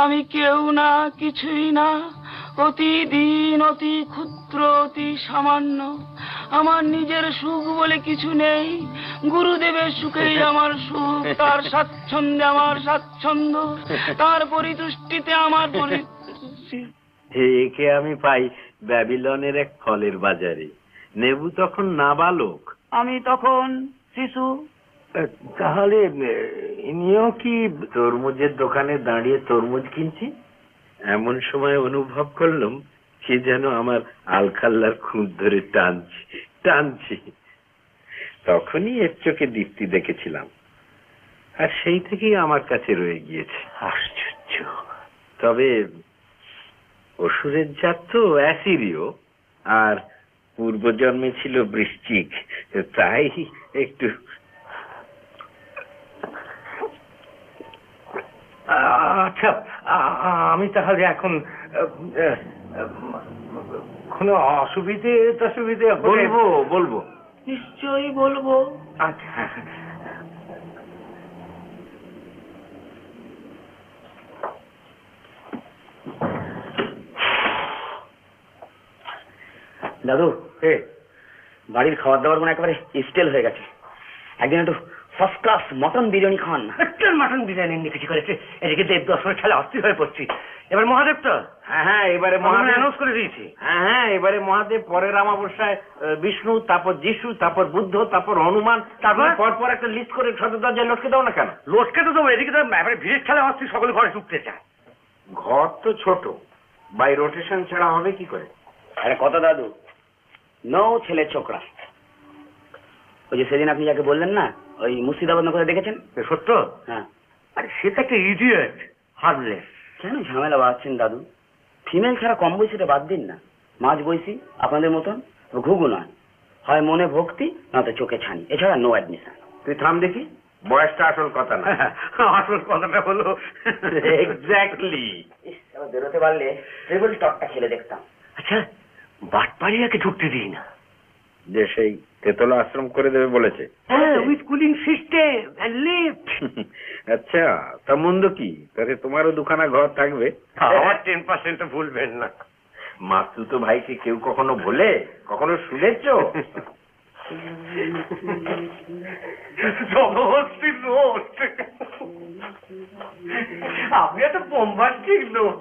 আমি কেউ না, কিছুই না, অতি দীন, অতি ক্ষুদ্র, অতি সামান্য। আমার নিজের সুখ বলে কিছু নেই, গুরুদেবের সুখেই আমার সুখ, তার স্বাচ্ছন্দ্যে আমার স্বাচ্ছন্দ্য, তার পরিতুষ্টিতে আমার পরিতুষ্টি। একে আমি পাই ব্যাবিলনের এক ফলের বাজারে। নেবু তখন নাবালক, আমি তখন শিশু। তাহলে ইনিও কি তরমুজের দোকানে দাঁড়িয়ে তরমুজ কিনছি? এমন সময় অনুভব করলাম সে যেন আমার আলখাল্লার খুঁত ধরে টানছি। তখনই এর চোখে দীপ্তি দেখেছিলাম, আর সেই থেকেই আমার কাছে রয়ে গিয়েছে। আশ্চর্য। তবে অসুরের জাত তো অ্যাসিরীয়, আর পূর্বজন্মে ছিল বৃশ্চিক, তাই একটু। আচ্ছা, আমি তাহলে এখন কোনো অসুবিধে বলবো। নিশ্চয়ই বলবো। আচ্ছা, দাদু, বাড়ির খাবার দাবার মানে একেবারে স্টেল হয়ে গেছে। একদিন একটু ফার্স্ট ক্লাস মটন বিরিয়ানি খান। মটন বিরিয়ানি নিয়ে কিছু করেছে, এদিকে দেব দর্শনের খেলা অস্থির হয়ে পড়ছি। এবার মহাদেব তো এবারে মহাদেব অ্যানাউন্স করে দিয়েছি। এবারে মহাদেব, পরের অমাবস্যায় বিষ্ণু, তারপর যিশু, তারপর বুদ্ধ, তারপর হনুমান, তারপর পর একটা লিস্ট করে সদর দরজায় লটকে দাও না কেন? লটকে তো দেবো, এদিকে তো এবারে ভিড়ের খেলা অস্থির, সকলে ঘরে ঢুকতে চায়। ঘর তো ছোট, বাই রোটেশন ছাড়া হবে কি করে? আরে কত দাদু, নো ছেলে ছোকরা। ওই যে সেদিন আপনি যাকে বললেন না, ওই মুর্শিদাবাদ করে দেখেছেন? সত্য? হ্যাঁ। আরে সেটা একটা ইডিয়েট, হার্মলেস। কেন ঝামেলা বাড়াচ্ছেন দাদু? ফিমেল ছাড়া কম বয়সীটা বাদ দিন না। মাঝ বয়সী আপনাদের মতন, ঘুঘু নয়, হয় মনে ভক্তি নয়তো চোখে ছানি, এছাড়া নো অ্যাডমিশন। তুই থাম দেখি, বয়সটা আসল কথা না। আসল কথাটা হলো এক্স্যাক্টলি। বেরোতে পারলে ট্রেবল টকটা খেলে দেখতাম। আচ্ছা, বাটপাড়িয়াকে ঢুকতে দিই না, যে সেই তেতলা আশ্রম করে দেবে বলেছে। With cooling system and lift. আচ্ছা, তা মন্দ কি? তাতে তোমারও দুখানা ঘর থাকবে। আমার 10% ভুলবেন না। মাসুতো ভাইকে কেউ কখনো ভোলে? কখনো শুনেছ? আপনি একটা বোম্বাস্টিক লোক।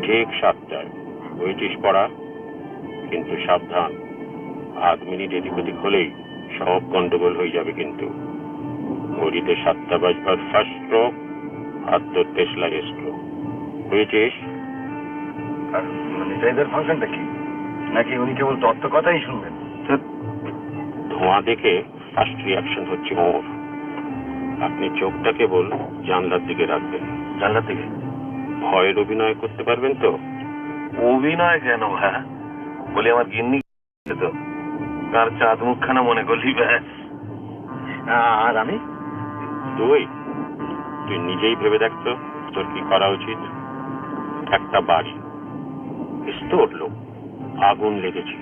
ঠিক 7টায় ব্রিটিশ পড়া, কিন্তু সাবধান, আধ মিনিট এদিক ওদিক হলেই সব গন্ডগোল হয়ে যাবে। কিন্তু ঘড়িতে 7টা বাজবার ফার্স্ট স্ট্রোক, হাত ধরতে স্লাইড স্ট্রোক। ব্রিটিশ। এদের ফাংশনটা কি? নাকি উনি কেবল তত্ত্ব কথাই শুনবেন? ধোঁয়া দেখে ফার্স্ট রিয়াকশন হচ্ছে ওর। আপনি চোখটা কেবল জানলার দিকে রাখবেন। জানলার দিকে? ভয়ের অভিনয় করতে পারবেন তো? অভিনয় কেন ভাই? বলি আমার গিন্নি তো, তার চাঁদ মুখখানা মনে করলি ব্যাস। আর আমি? তুই নিজেই ভেবে দেখতো তোর কি করা উচিত। একটা বাড়ি, স্তর লোক, আগুন লেগেছে,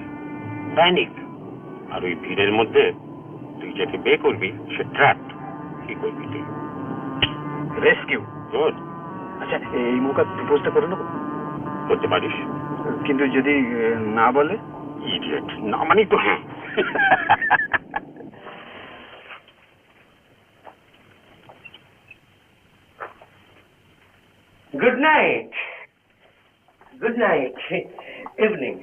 প্যানিক, আর ওই ভিড়ের মধ্যে তুই যাকে বিয়ে করবি সে ট্র্যাপ। কি করবি তুই? রেস্কিউ। গুড। আচ্ছা, এই মুখা প্রপোজটা করে নেবো? করতে পারিস, কিন্তু যদি না বলে? ইডিয়েট, না মানে তো হ্যাঁ। Good night. Good night. Evening.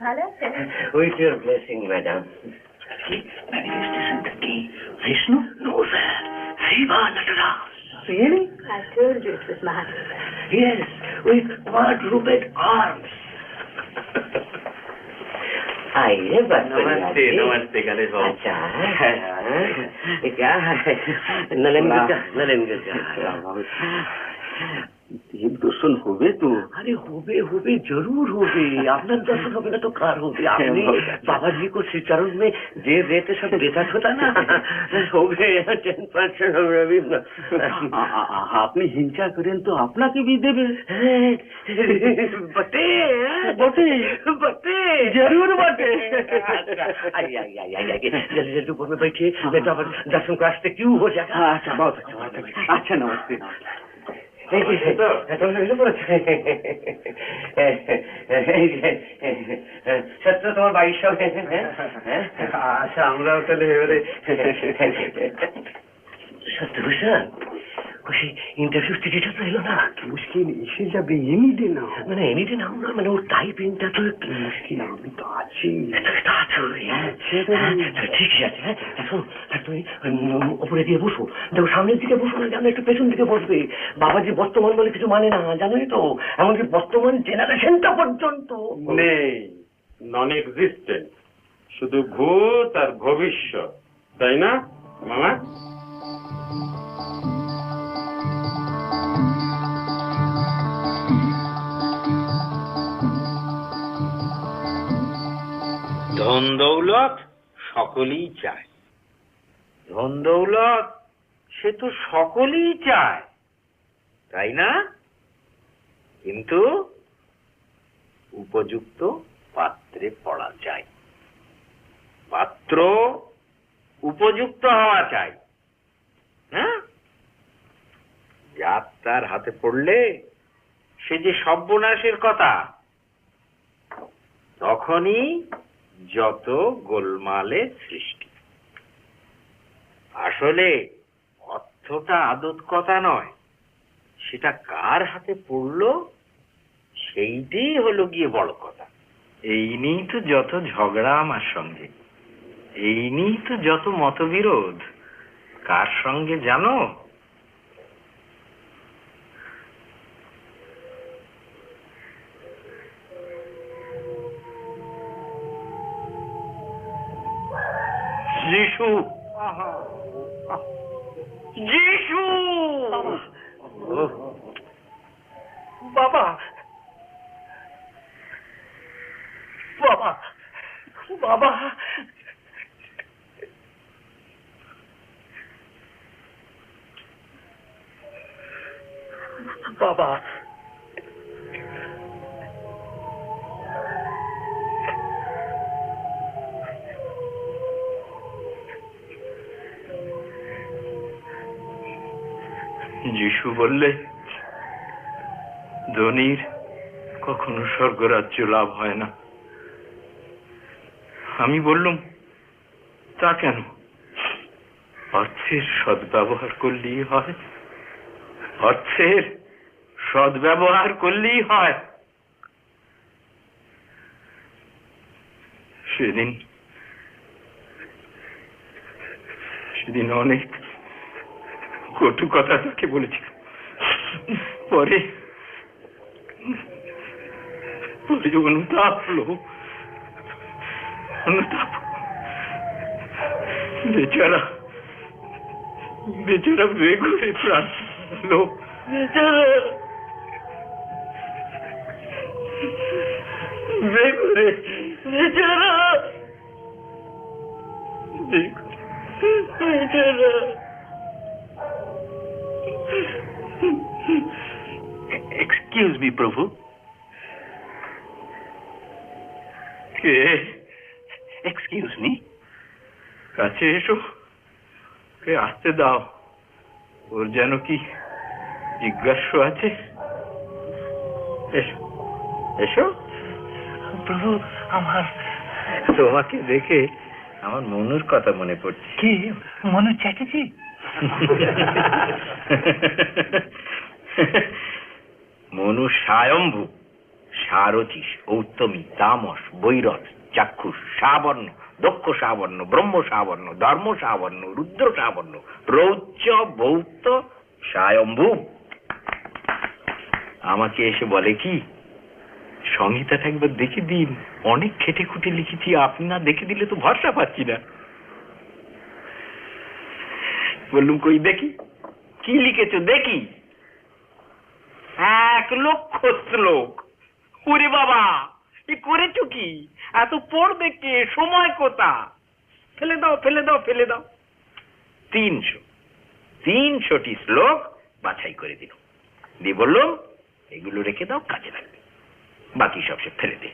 ভালো আছেন? With your blessing madam. ম্যানিফেস্টেশনটা কি? Vishnu? No sir, Shiva Nataraj. Really? I told you it was Mahadev. Yes, with quadruped arms. आइए बस। नमस्ते। नमस्ते गणेश बाबू। अच्छा, क्या है? नलन गुर्जा। দেব দর্শন হবে তো? আরে হবে হবে, জরুর হবে। আপনার দর্শন হবে না তো কার হবে? আপনি बाबाजी को श्री चरण में जे रेट सब रिचार्ज होता ना, হবে 10% হবে अभी। আপনি হিংসা করেন তো আপনাকে भी দেবে। बटे बटे बटे, जरूर बटे। आइए आइए आइए आइए, जल्दी जल्दी ऊपर में बैठिए, नहीं तो दर्शन को रास्ते क्यों हो जाएगा। अच्छा बहुत अच्छा बहुत अच्छा। अच्छा नमस्ते। সত্য তোমার 2200 আচ্ছা, আমরাও তাহলে এবারে সত্যভূষণ খুশি ইন্টারভিউ টিকিটটা তো এলো না। মুশকিল এসে যাবে এনি ডে না, মানে এনি ডে না, মানে ওর টাইপিংটা তো একটু মুশকিল। আমি তো আছি, ঠিকই আছে। হ্যাঁ শোনো, তুমি ওপরে দিয়ে বসো, দেখো সামনের দিকে বসো না, জানো একটু পেছন দিকে বসবে। বাবাজি বর্তমান বলে কিছু মানে না, জানোই তো, এমনকি বর্তমান জেনারেশনটা পর্যন্ত নেই, নন এক্সিস্টেন্ট, শুধু ভূত আর ভবিষ্যৎ, তাই না মামা? ধন দৌলত সকলেই চায়, ধন দৌলত সে তো সকলেই চায়, তাই না? কিন্তু উপযুক্ত পাত্রে পড়া চাই, পাত্র উপযুক্ত হওয়া চাই। হ্যাঁ, যার তার হাতে পড়লে সে যে সর্বনাশের কথা, তখনই যত গোলমালের সৃষ্টি। আসলে অর্থটা আদত কথা নয়, সেটা কার হাতে পড়লো সেইটাই হলো গিয়ে বড় কথা। এই নিয়েই তো যত ঝগড়া আমার সঙ্গে, এই নিয়েই তো যত মতবিরোধ। কার সঙ্গে জানো? যিশু, যিশু বাবা বাবা বাবা বাবা যিশু বললে ধনীর কখনো স্বর্গরাজ্য লাভ হয় না। আমি বললুম, তা কেন? অর্থের সদ্ব্যবহার করলেই হয়, অর্থের সদ্ব্যবহার করলেই হয়। সেদিন অনেক কটু কথা তাকে বলেছিল। পরে অনুতাপ হলো, অনুতাপ। বেচারা বেচারা বেঘরে প্রাণ হলো, বেচারা বেঘরে, বেচারা বেচারা। এক্সকিউজ মি প্রভু। কে? Excuse me. কাছে এসো, কে আসতে দাও। ওর যেন কি জিজ্ঞাসা আছে। এসো এসো। প্রভু, আমার তোমাকে দেখে আমার মনুর কথা মনে পড়ছে। কি মনু চ্যাটার্জি? মনু স্বয়ম্ভু, সারথিস, ঔত্তমী, তামস, বৈরথ, চাক্ষুষ, সাবর্ণ, দক্ষ সাবর্ণ, ব্রহ্ম সাবর্ণ, ধর্ম সাবর্ণ, রুদ্র সাবর্ণ, রৌচ্য, বৌত্ত, স্বয়ম্ভু। আমাকে এসে বলে কি, সংহিতাটা একবার দেখে দিন, অনেক খেটে খুঁটে লিখেছি, আপনি না দেখে দিলে তো ভরসা পাচ্ছি না। বললুম, কই দেখি, কি লিখেছো দেখি। 1,00,000 শ্লোক। ওরে বাবা, এ করেছো কি? এত পড়বে কে? সময় কোথা? ফেলে দাও ফেলে দাও ফেলে দাও। 300টি শ্লোক বাছাই করে দিল, দিয়ে বললাম এগুলো রেখে দাও, কাজে লাগবে, বাকি সব সে ফেলে দে।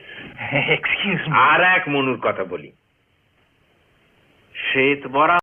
Excuse me. আর এক মনুর কথা বলি, শ্বেত বরা